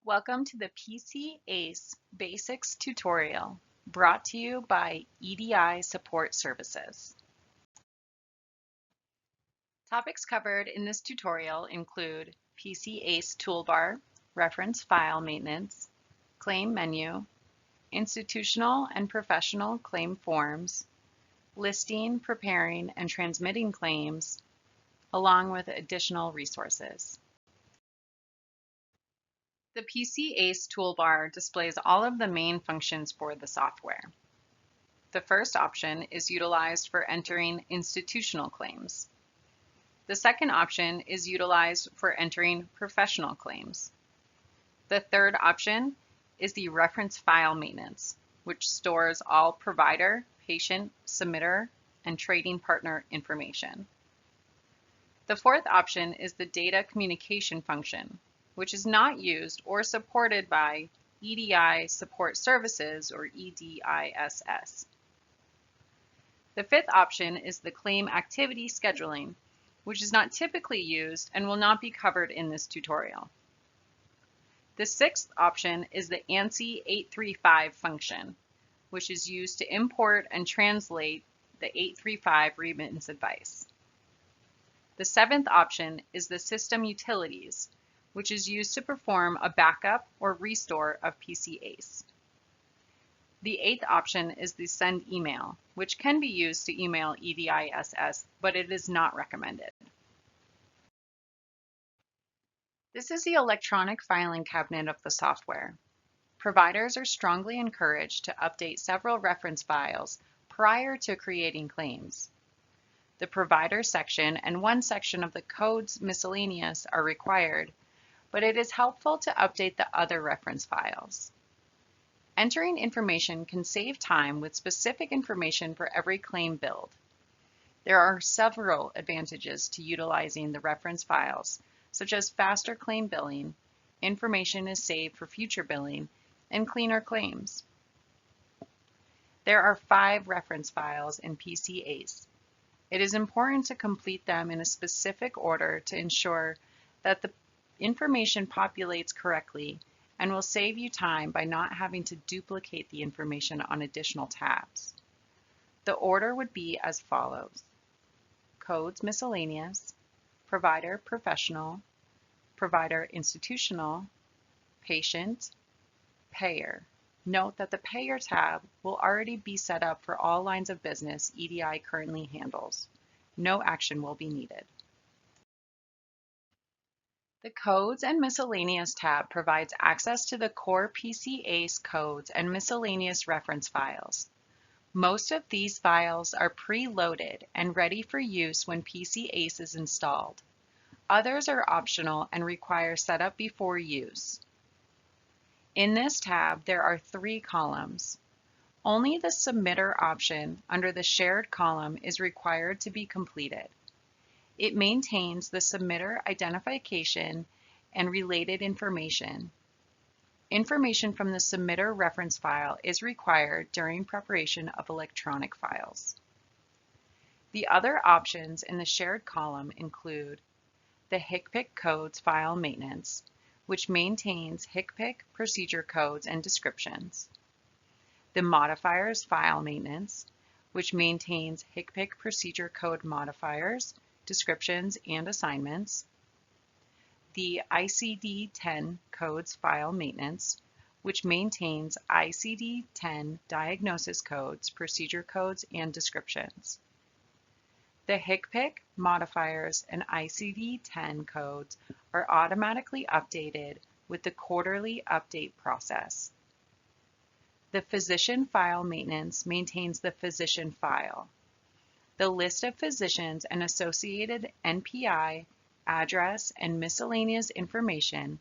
Welcome to the PC ACE Basics tutorial, brought to you by EDI Support Services. Topics covered in this tutorial include PC ACE toolbar, reference file maintenance, claim menu, institutional and professional claim forms, listing, preparing, and transmitting claims, along with additional resources. The PC ACE toolbar displays all of the main functions for the software. The first option is utilized for entering institutional claims. The second option is utilized for entering professional claims. The third option is the reference file maintenance, which stores all provider, patient, submitter, and trading partner information. The fourth option is the data communication function, which is not used or supported by EDI Support Services or EDISS. The fifth option is the claim activity scheduling, which is not typically used and will not be covered in this tutorial. The sixth option is the ANSI 835 function, which is used to import and translate the 835 remittance advice. The seventh option is the system utilities, which is used to perform a backup or restore of PC ACE. The eighth option is the send email, which can be used to email EDISS, but it is not recommended. This is the electronic filing cabinet of the software. Providers are strongly encouraged to update several reference files prior to creating claims. The provider section and one section of the codes miscellaneous are required, but it is helpful to update the other reference files. Entering information can save time with specific information for every claim build. There are several advantages to utilizing the reference files, such as faster claim billing, information is saved for future billing, and cleaner claims. There are 5 reference files in PC ACE. It is important to complete them in a specific order to ensure that the information populates correctly and will save you time by not having to duplicate the information on additional tabs. The order would be as follows: codes miscellaneous, provider professional, provider institutional, patient, payer. Note that the payer tab will already be set up for all lines of business EDI currently handles. No action will be needed. The Codes and Miscellaneous tab provides access to the core PC ACE codes and miscellaneous reference files. Most of these files are pre-loaded and ready for use when PC ACE is installed. Others are optional and require setup before use. In this tab, there are 3 columns. Only the Submitter option under the Shared column is required to be completed. It maintains the submitter identification and related information. Information from the submitter reference file is required during preparation of electronic files. The other options in the Shared column include the HCPC codes file maintenance, which maintains HCPC procedure codes and descriptions. The modifiers file maintenance, which maintains HCPC procedure code modifiers, descriptions, and assignments. The ICD-10 codes file maintenance, which maintains ICD-10 diagnosis codes, procedure codes, and descriptions. The HCPC modifiers and ICD-10 codes are automatically updated with the quarterly update process. The physician file maintenance maintains the physician file. The list of physicians and associated NPI, address, and miscellaneous information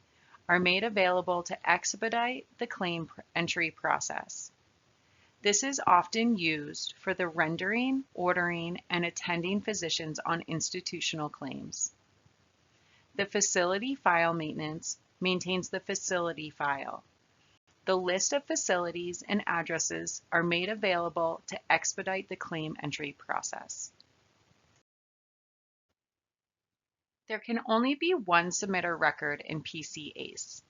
are made available to expedite the claim entry process. This is often used for the rendering, ordering, and attending physicians on institutional claims. The facility file maintenance maintains the facility file. The list of facilities and addresses are made available to expedite the claim entry process. There can only be one submitter record in PC ACE.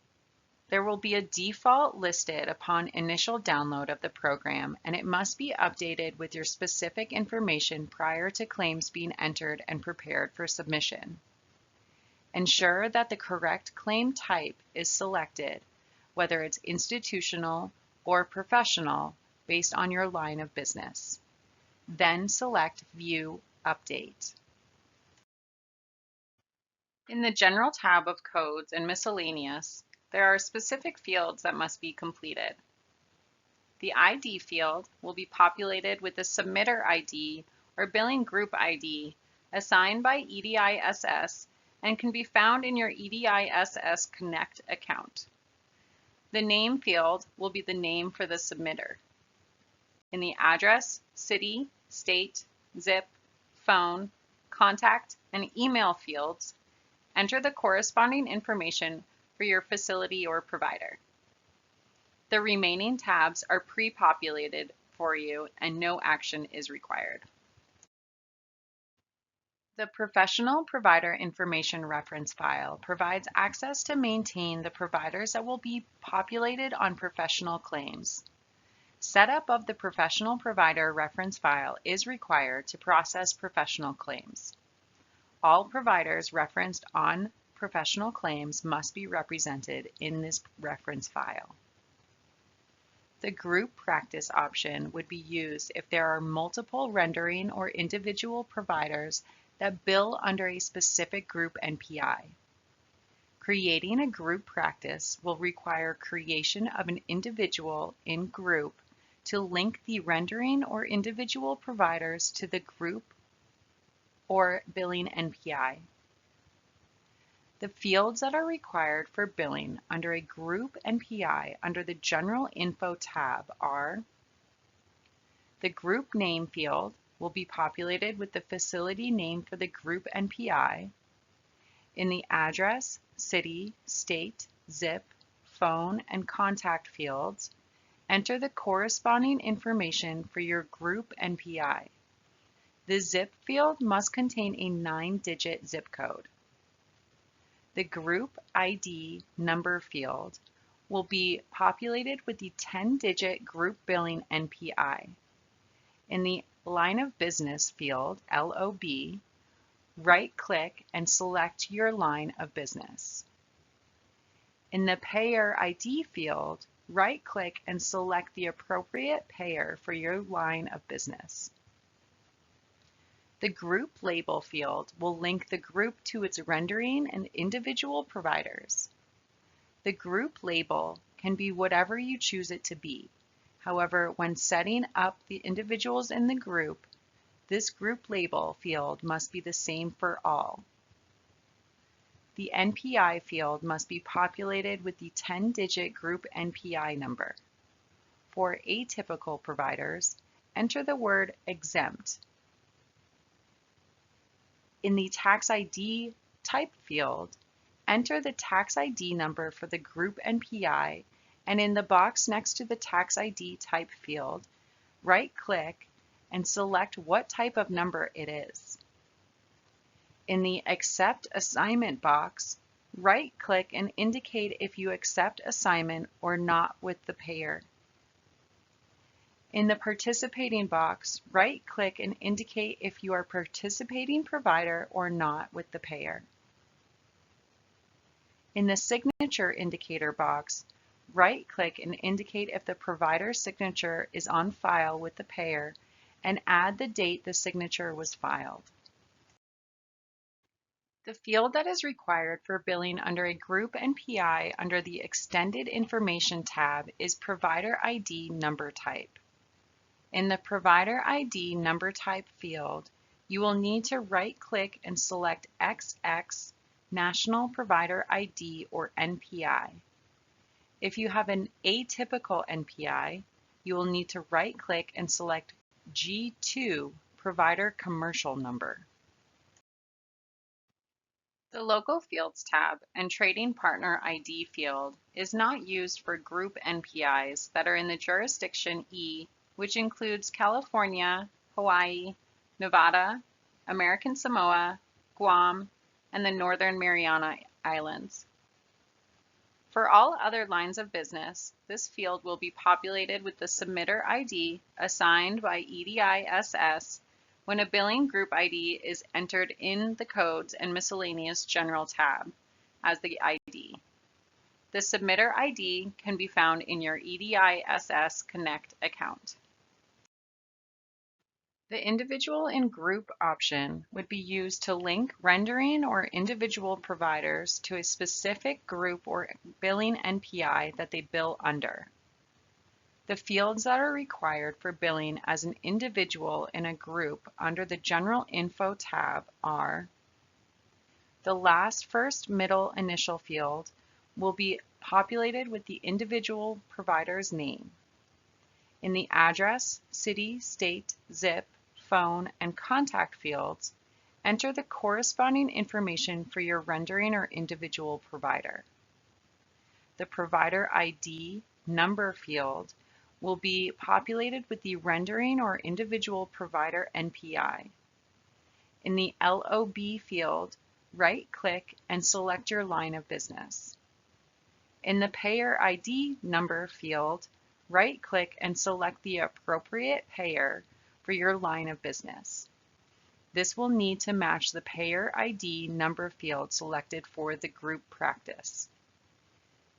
There will be a default listed upon initial download of the program, and it must be updated with your specific information prior to claims being entered and prepared for submission. Ensure that the correct claim type is selected, whether it's institutional or professional, based on your line of business. Then select View Update. In the General tab of Codes and Miscellaneous, there are specific fields that must be completed. The ID field will be populated with the Submitter ID or Billing Group ID assigned by EDI-SS and can be found in your EDI-SS Connect account. The Name field will be the name for the submitter. In the Address, City, State, Zip, Phone, Contact, and Email fields, enter the corresponding information for your facility or provider. The remaining tabs are pre-populated for you and no action is required. The Professional Provider Information Reference file provides access to maintain the providers that will be populated on professional claims. Setup of the Professional Provider Reference file is required to process professional claims. All providers referenced on professional claims must be represented in this reference file. The Group Practice option would be used if there are multiple rendering or individual providers that bill under a specific group NPI. Creating a group practice will require creation of an individual in group to link the rendering or individual providers to the group or billing NPI. The fields that are required for billing under a group NPI under the General Info tab are: the group name field will be populated with the facility name for the group NPI. In the Address, City, State, Zip, Phone, and Contact fields, enter the corresponding information for your group NPI. The zip field must contain a 9-digit zip code. The Group ID number field will be populated with the 10-digit group billing NPI. In the Line of Business field, LOB, right-click and select your line of business. In the Payer ID field, right-click and select the appropriate payer for your line of business. The Group Label field will link the group to its rendering and individual providers. The group label can be whatever you choose it to be. However, when setting up the individuals in the group, this group label field must be the same for all. The NPI field must be populated with the 10-digit group NPI number. For atypical providers, enter the word exempt. In the Tax ID type field, enter the tax ID number for the group NPI, and in the box next to the tax ID type field, right-click and select what type of number it is. In the Accept Assignment box, right-click and indicate if you accept assignment or not with the payer. In the Participating box, right-click and indicate if you are participating provider or not with the payer. In the Signature Indicator box, right-click and indicate if the provider's signature is on file with the payer and add the date the signature was filed. The field that is required for billing under a group NPI under the Extended Information tab is Provider ID Number Type. In the Provider ID Number Type field, you will need to right-click and select XX National Provider ID or NPI. If you have an atypical NPI, you will need to right-click and select G2 Provider Commercial Number. The Local Fields tab and Trading Partner ID field is not used for group NPIs that are in the jurisdiction E, which includes California, Hawaii, Nevada, American Samoa, Guam, and the Northern Mariana Islands. For all other lines of business, this field will be populated with the submitter ID assigned by EDI-SS when a billing group ID is entered in the Codes and Miscellaneous General tab as the ID. The submitter ID can be found in your EDI-SS Connect account. The Individual and Group option would be used to link rendering or individual providers to a specific group or billing NPI that they bill under. The fields that are required for billing as an individual in a group under the General Info tab are: the last, first, middle, initial field will be populated with the individual provider's name. In the address, city, state, zip, phone, and contact fields, enter the corresponding information for your rendering or individual provider. The provider ID number field will be populated with the rendering or individual provider NPI. In the LOB field, right-click and select your line of business. In the payer ID number field, right-click and select the appropriate payer for your line of business. This will need to match the payer ID number field selected for the group practice.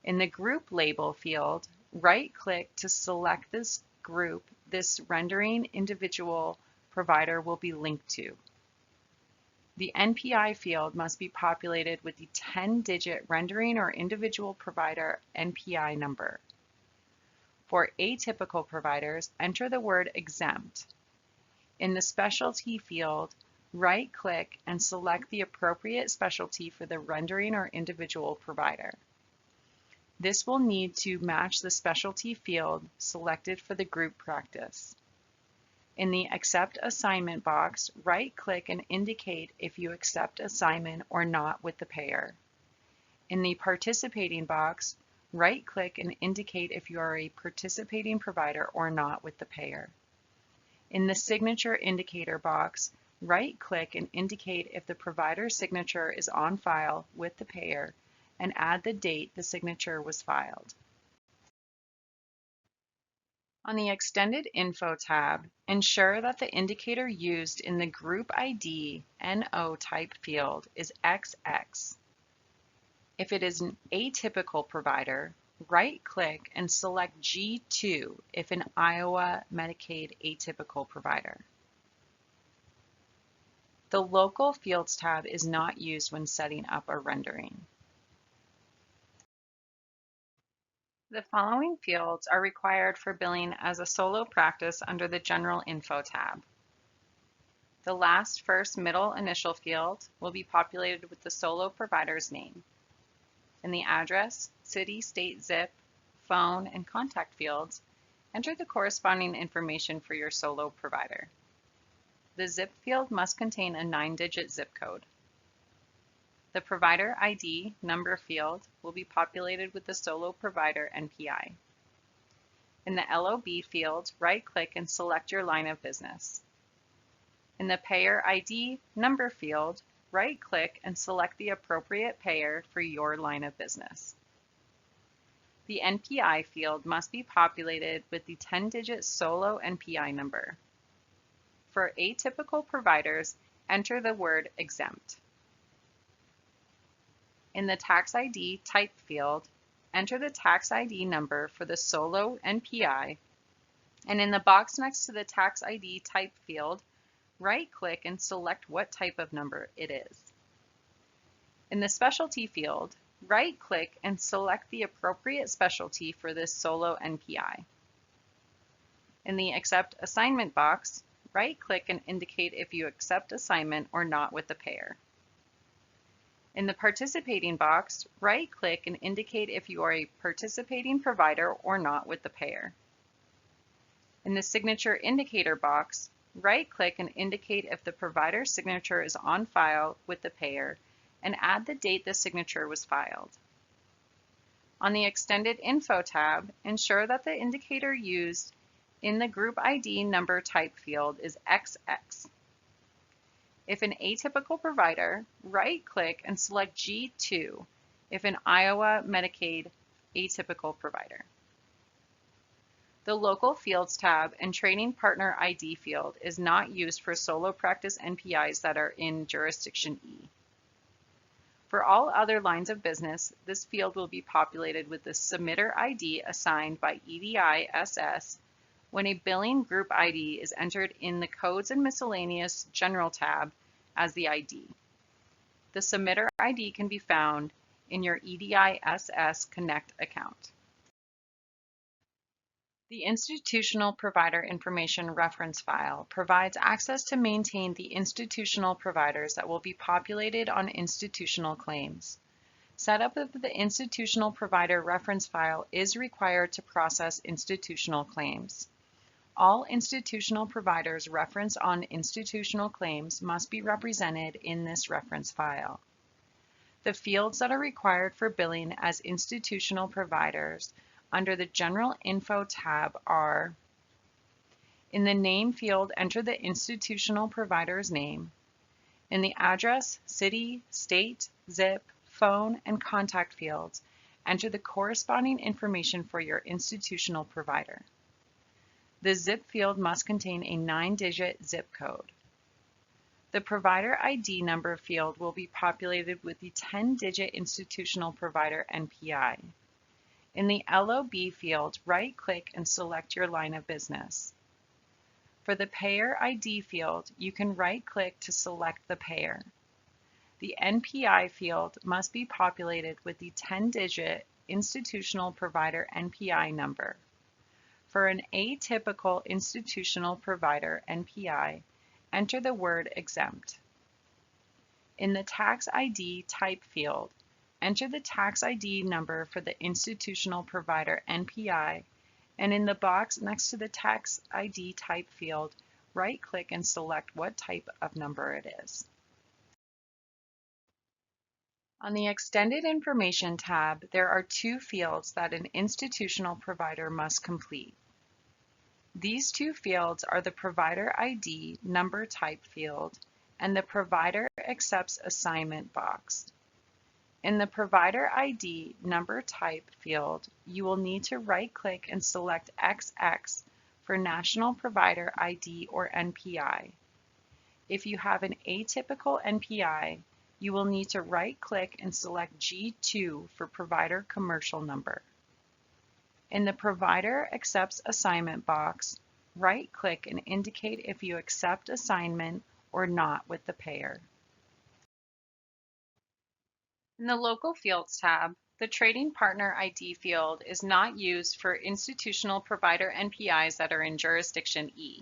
In the group label field, right-click to select this group this rendering individual provider will be linked to. The NPI field must be populated with the 10-digit rendering or individual provider NPI number. For atypical providers, enter the word exempt. In the specialty field, right-click and select the appropriate specialty for the rendering or individual provider. This will need to match the specialty field selected for the group practice. In the Accept Assignment box, right-click and indicate if you accept assignment or not with the payer. In the Participating box, right-click and indicate if you are a participating provider or not with the payer. In the Signature Indicator box, right-click and indicate if the provider's signature is on file with the payer and add the date the signature was filed. On the Extended Info tab, ensure that the indicator used in the Group ID NO type field is XX. If it is an atypical provider, right-click and select G2 if an Iowa Medicaid atypical provider. The Local Fields tab is not used when setting up a rendering. The following fields are required for billing as a solo practice under the General Info tab. The last, first, middle, initial field will be populated with the solo provider's name. In the address, city, state, zip, phone, and contact fields, enter the corresponding information for your solo provider. The zip field must contain a 9-digit zip code. The provider ID number field will be populated with the solo provider NPI. In the LOB field, right-click and select your line of business. In the payer ID number field, right-click and select the appropriate payer for your line of business. The NPI field must be populated with the 10-digit solo NPI number. For atypical providers, enter the word exempt. In the Tax ID type field, enter the tax ID number for the solo NPI, and in the box next to the tax ID type field, right-click and select what type of number it is. In the specialty field, right-click and select the appropriate specialty for this solo NPI. In the Accept Assignment box, right-click and indicate if you accept assignment or not with the payer. In the Participating box, right-click and indicate if you are a participating provider or not with the payer. In the Signature Indicator box, right-click and indicate if the provider's signature is on file with the payer and add the date the signature was filed. On the Extended Info tab, ensure that the indicator used in the Group ID number type field is XX. If an atypical provider, right-click and select G2 if an Iowa Medicaid atypical provider. The Local Fields tab and Training Partner ID field is not used for solo practice NPIs that are in Jurisdiction E. For all other lines of business, this field will be populated with the Submitter ID assigned by EDI SS when a billing group ID is entered in the Codes and Miscellaneous General tab as the ID. The Submitter ID can be found in your EDI SS Connect account. The Institutional Provider Information Reference File provides access to maintain the institutional providers that will be populated on institutional claims. Setup of the Institutional Provider Reference File is required to process institutional claims. All institutional providers referenced on institutional claims must be represented in this reference file. The fields that are required for billing as institutional providers under the General Info tab are: in the name field, enter the institutional provider's name. In the address, city, state, zip, phone, and contact fields, enter the corresponding information for your institutional provider. The zip field must contain a 9-digit zip code. The provider ID number field will be populated with the 10-digit institutional provider NPI. In the LOB field, right-click and select your line of business. For the Payer ID field, you can right-click to select the payer. The NPI field must be populated with the 10-digit institutional provider NPI number. For an atypical institutional provider NPI, enter the word exempt. In the Tax ID type field, enter the tax ID number for the institutional provider NPI, and in the box next to the tax ID type field, right-click and select what type of number it is. On the Extended Information tab, there are 2 fields that an institutional provider must complete. These 2 fields are the Provider ID number type field and the Provider Accepts Assignment box. In the Provider ID number type field, you will need to right-click and select XX for National Provider ID or NPI. If you have an atypical NPI, you will need to right-click and select G2 for Provider Commercial Number. In the Provider Accepts Assignment box, right-click and indicate if you accept assignment or not with the payer. In the Local Fields tab, the Trading Partner ID field is not used for institutional provider NPIs that are in Jurisdiction E.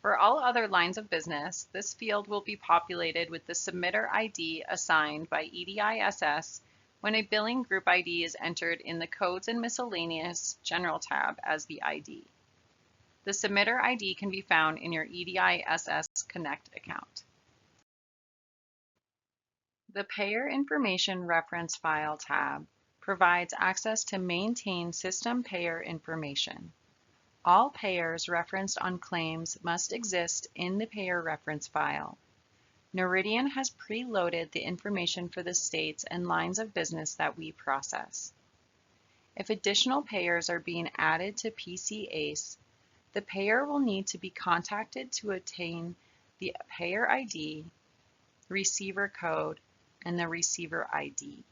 For all other lines of business, this field will be populated with the Submitter ID assigned by EDI SS when a billing group ID is entered in the Codes and Miscellaneous General tab as the ID. The Submitter ID can be found in your EDI SS Connect account. The Payer Information Reference File tab provides access to maintain system payer information. All payers referenced on claims must exist in the payer reference file. Noridian has preloaded the information for the states and lines of business that we process. If additional payers are being added to PCACE, the payer will need to be contacted to obtain the payer ID, receiver code, and the receiver ID.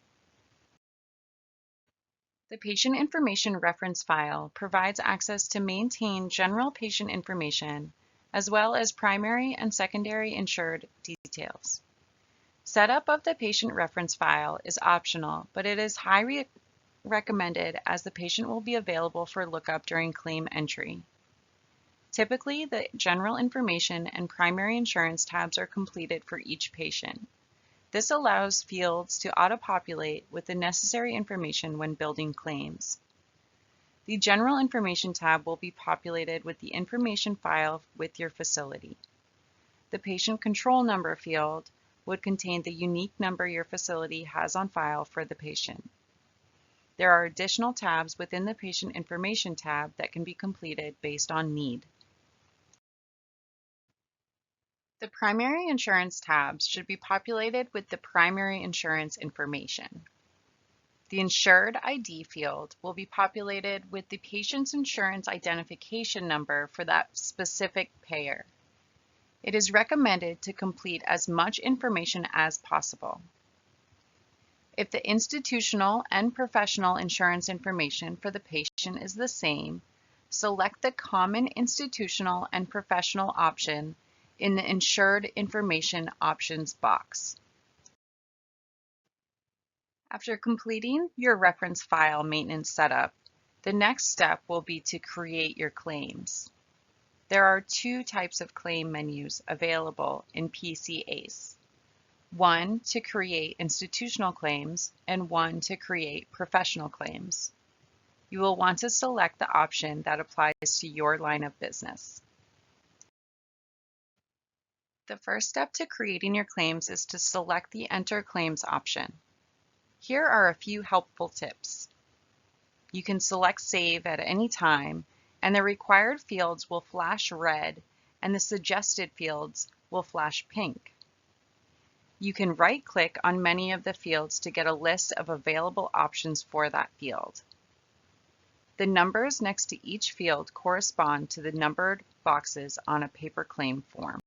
The Patient Information Reference File provides access to maintain general patient information as well as primary and secondary insured details. Setup of the patient reference file is optional, but it is highly recommended as the patient will be available for lookup during claim entry. Typically, the general information and primary insurance tabs are completed for each patient. This allows fields to auto-populate with the necessary information when building claims. The General Information tab will be populated with the information file with your facility. The Patient Control Number field would contain the unique number your facility has on file for the patient. There are additional tabs within the Patient Information tab that can be completed based on need. The Primary Insurance tabs should be populated with the primary insurance information. The insured ID field will be populated with the patient's insurance identification number for that specific payer. It is recommended to complete as much information as possible. If the institutional and professional insurance information for the patient is the same, select the Common Institutional and Professional option in the Insured Information Options box. After completing your reference file maintenance setup, the next step will be to create your claims. There are two types of claim menus available in PCACE. One to create institutional claims and one to create professional claims. You will want to select the option that applies to your line of business. The first step to creating your claims is to select the Enter Claims option. Here are a few helpful tips. You can select Save at any time, and the required fields will flash red, and the suggested fields will flash pink. You can right-click on many of the fields to get a list of available options for that field. The numbers next to each field correspond to the numbered boxes on a paper claim form.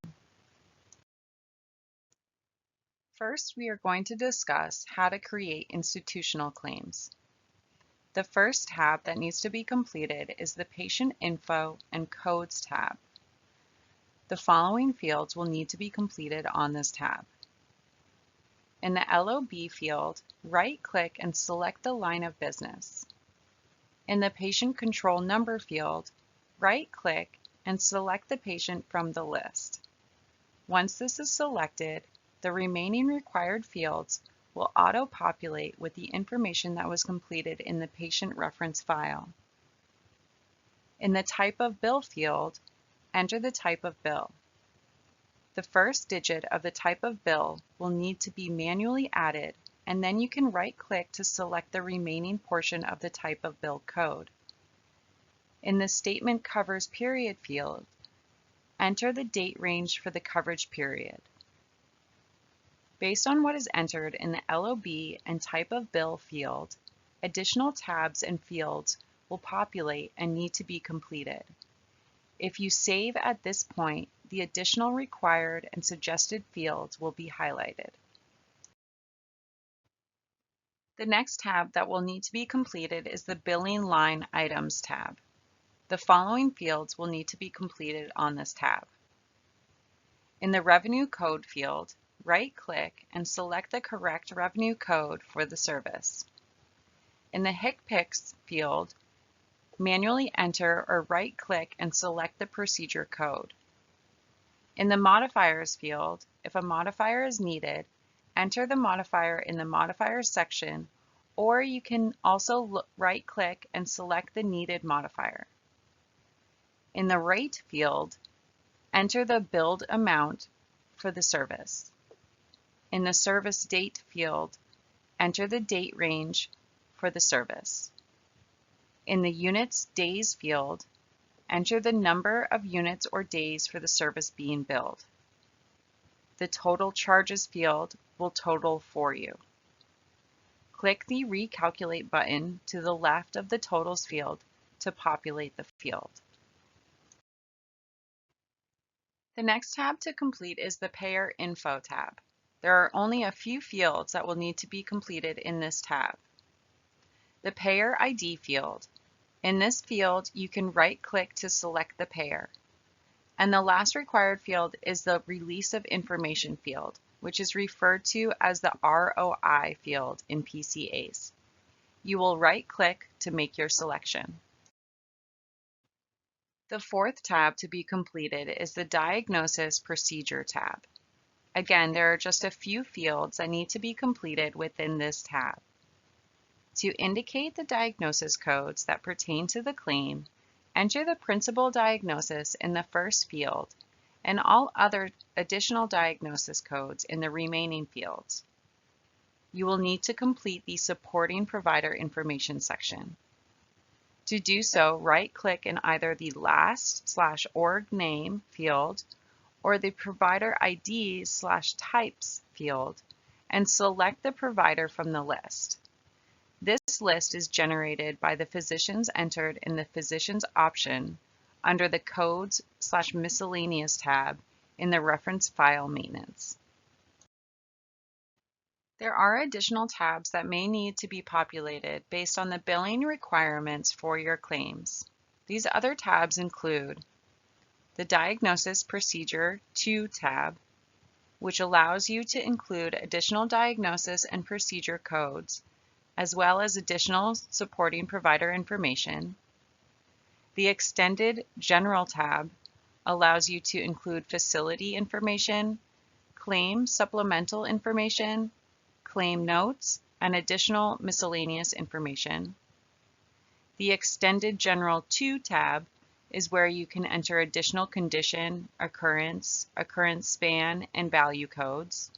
First, we are going to discuss how to create institutional claims. The first tab that needs to be completed is the Patient Info and Codes tab. The following fields will need to be completed on this tab. In the LOB field, right-click and select the line of business. In the Patient Control Number field, right-click and select the patient from the list. Once this is selected, the remaining required fields will auto-populate with the information that was completed in the patient reference file. In the Type of Bill field, enter the type of bill. The first digit of the type of bill will need to be manually added, and then you can right-click to select the remaining portion of the type of bill code. In the Statement Covers Period field, enter the date range for the coverage period. Based on what is entered in the LOB and Type of Bill field, additional tabs and fields will populate and need to be completed. If you save at this point, the additional required and suggested fields will be highlighted. The next tab that will need to be completed is the Billing Line Items tab. The following fields will need to be completed on this tab. In the Revenue Code field, right-click and select the correct revenue code for the service. In the HCPCS field, manually enter or right-click and select the procedure code. In the Modifiers field, if a modifier is needed, enter the modifier in the Modifiers section, or you can also right-click and select the needed modifier. In the Rate field, enter the billed amount for the service. In the Service Date field, enter the date range for the service. In the Units Days field, enter the number of units or days for the service being billed. The Total Charges field will total for you. Click the Recalculate button to the left of the Totals field to populate the field. The next tab to complete is the Payer Info tab. There are only a few fields that will need to be completed in this tab. The Payer ID field. In this field, you can right-click to select the payer. And the last required field is the Release of Information field, which is referred to as the ROI field in PCACE. You will right-click to make your selection. The fourth tab to be completed is the Diagnosis Procedure tab. Again, there are just a few fields that need to be completed within this tab. To indicate the diagnosis codes that pertain to the claim, enter the principal diagnosis in the first field and all other additional diagnosis codes in the remaining fields. You will need to complete the Supporting Provider Information section. To do so, right-click in either the Last/Org Name field or the Provider ID/Types field and select the provider from the list. This list is generated by the physicians entered in the Physicians option under the Codes/Miscellaneous tab in the Reference File Maintenance. There are additional tabs that may need to be populated based on the billing requirements for your claims. These other tabs include the Diagnosis Procedure To tab, which allows you to include additional diagnosis and procedure codes, as well as additional supporting provider information. The Extended General tab allows you to include facility information, claim supplemental information, claim notes, and additional miscellaneous information. The Extended General To tab is where you can enter additional condition, occurrence span, and value codes.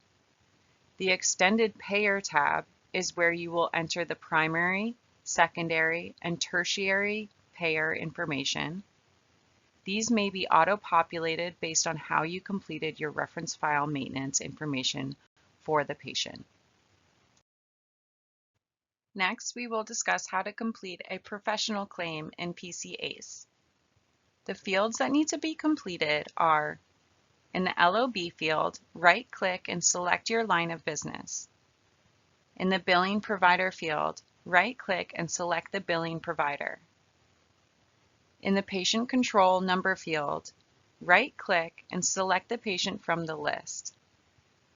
The Extended Payer tab is where you will enter the primary, secondary, and tertiary payer information. These may be auto-populated based on how you completed your reference file maintenance information for the patient. Next, we will discuss how to complete a professional claim in PCACE. The fields that need to be completed are: in the LOB field, right-click and select your line of business. In the Billing Provider field, right-click and select the billing provider. In the Patient Control Number field, right-click and select the patient from the list.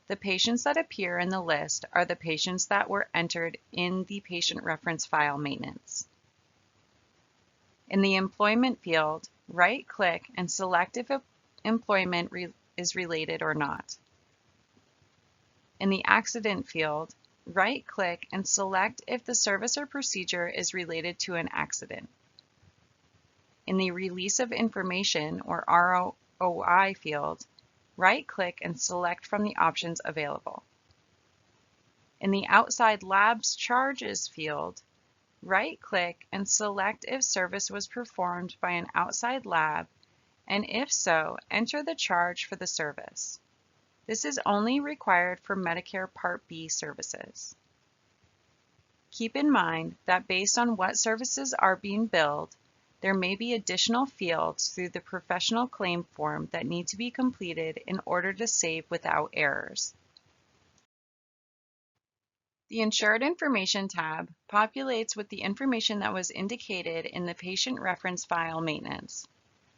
The patients that appear in the list are the patients that were entered in the Patient Reference File Maintenance. In the Employment field, right-click and select if employment is related or not. In the Accident field, right-click and select if the service or procedure is related to an accident. In the Release of Information, or ROI field, right-click and select from the options available. In the Outside Labs Charges field, right-click and select if service was performed by an outside lab, and if so, enter the charge for the service. This is only required for Medicare Part B services. Keep in mind that based on what services are being billed, there may be additional fields through the professional claim form that need to be completed in order to save without errors. The Insured Information tab populates with the information that was indicated in the Patient Reference File Maintenance.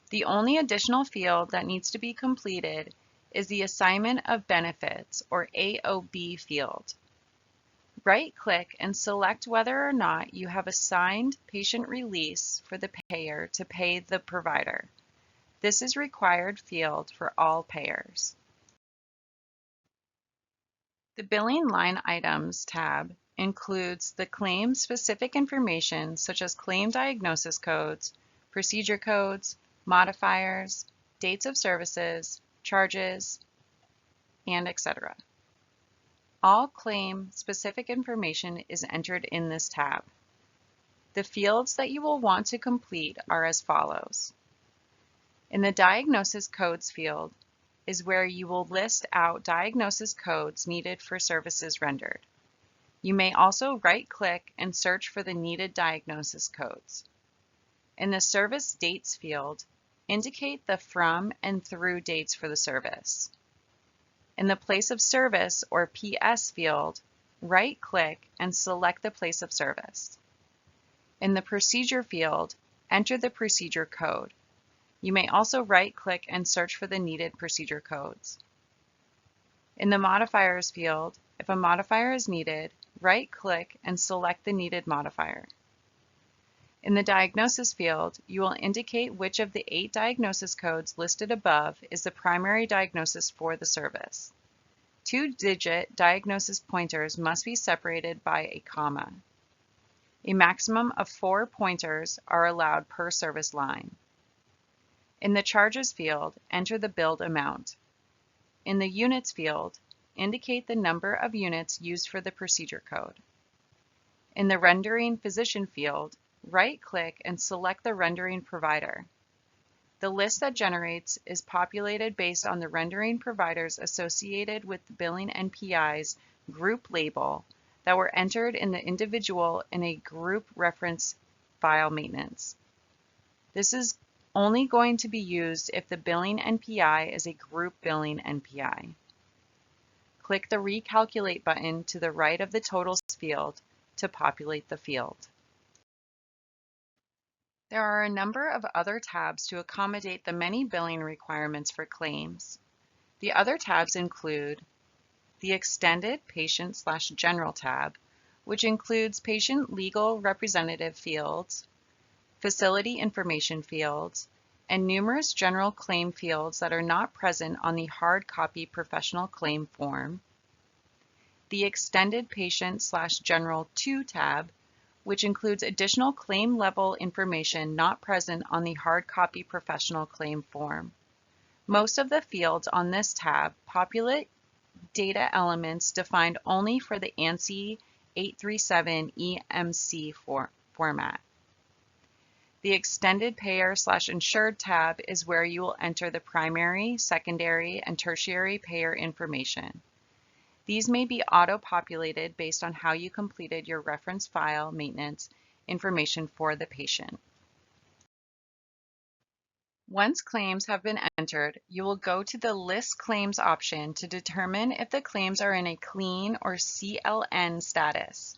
The only additional field that needs to be completed is the Assignment of Benefits, or AOB field. Right-click and select whether or not you have assigned patient release for the payer to pay the provider. This is required field for all payers. The Billing Line Items tab includes the claim-specific information such as claim diagnosis codes, procedure codes, modifiers, dates of services, charges, and etc. All claim-specific information is entered in this tab. The fields that you will want to complete are as follows. In the Diagnosis Codes field is where you will list out diagnosis codes needed for services rendered. You may also right-click and search for the needed diagnosis codes. In the Service Dates field, indicate the from and through dates for the service. In the Place of Service, or PS field, right-click and select the place of service. In the Procedure field, enter the procedure code. You may also right-click and search for the needed procedure codes. In the Modifiers field, if a modifier is needed, right-click and select the needed modifier. In the Diagnosis field, you will indicate which of the 8 diagnosis codes listed above is the primary diagnosis for the service. 2-digit diagnosis pointers must be separated by a comma. A maximum of 4 pointers are allowed per service line. In the Charges field, enter the billed amount. In the Units field, indicate the number of units used for the procedure code. In the Rendering Physician field, right-click and select the rendering provider. The list that generates is populated based on the rendering providers associated with the billing NPI's group label that were entered in the individual in a group reference file maintenance. This is only going to be used if the billing NPI is a group billing NPI. Click the Recalculate button to the right of the totals field to populate the field. There are a number of other tabs to accommodate the many billing requirements for claims. The other tabs include the Extended Patient/General tab, which includes patient legal representative fields, facility information fields, and numerous general claim fields that are not present on the hard copy professional claim form. The Extended Patient/General 2 tab, which includes additional claim level information not present on the hard copy professional claim form. Most of the fields on this tab populate data elements defined only for the ANSI 837 EMC format. The Extended Payer/Insured tab is where you will enter the primary, secondary, and tertiary payer information. These may be auto-populated based on how you completed your reference file maintenance information for the patient. Once claims have been entered, you will go to the List Claims option to determine if the claims are in a clean or CLN status.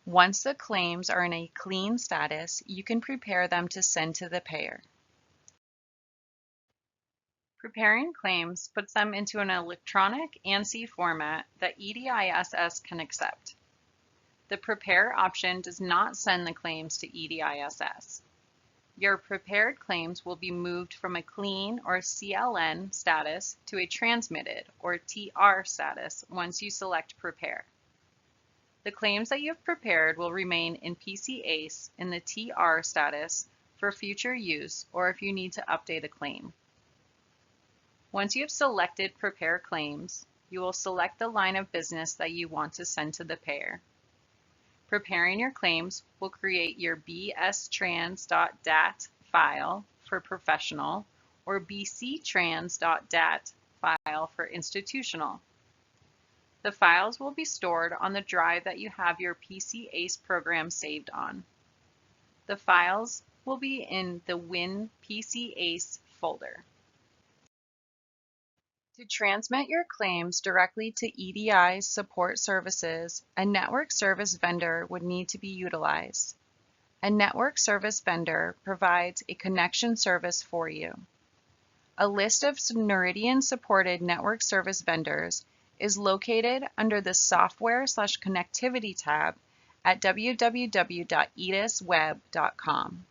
Once the claims are in a clean status, you can prepare them to send to the payer. Preparing claims puts them into an electronic ANSI format that EDISS can accept. The Prepare option does not send the claims to EDISS. Your prepared claims will be moved from a clean or CLN status to a transmitted or TR status once you select Prepare. The claims that you have prepared will remain in PCACE in the TR status for future use or if you need to update a claim. Once you have selected Prepare Claims, you will select the line of business that you want to send to the payer. Preparing your claims will create your bstrans.dat file for professional or bctrans.dat file for institutional. The files will be stored on the drive that you have your PCACE program saved on. The files will be in the Win PCACE folder. To transmit your claims directly to EDI support services, a network service vendor would need to be utilized. A network service vendor provides a connection service for you. A list of Noridian supported network service vendors is located under the Software/Connectivity tab at www.edisweb.com.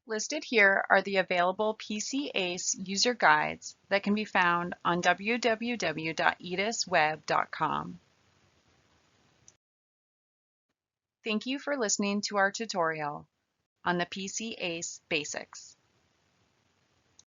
Listed here are the available PCACE user guides that can be found on www.edisweb.com. Thank you for listening to our tutorial on the PCACE Basics.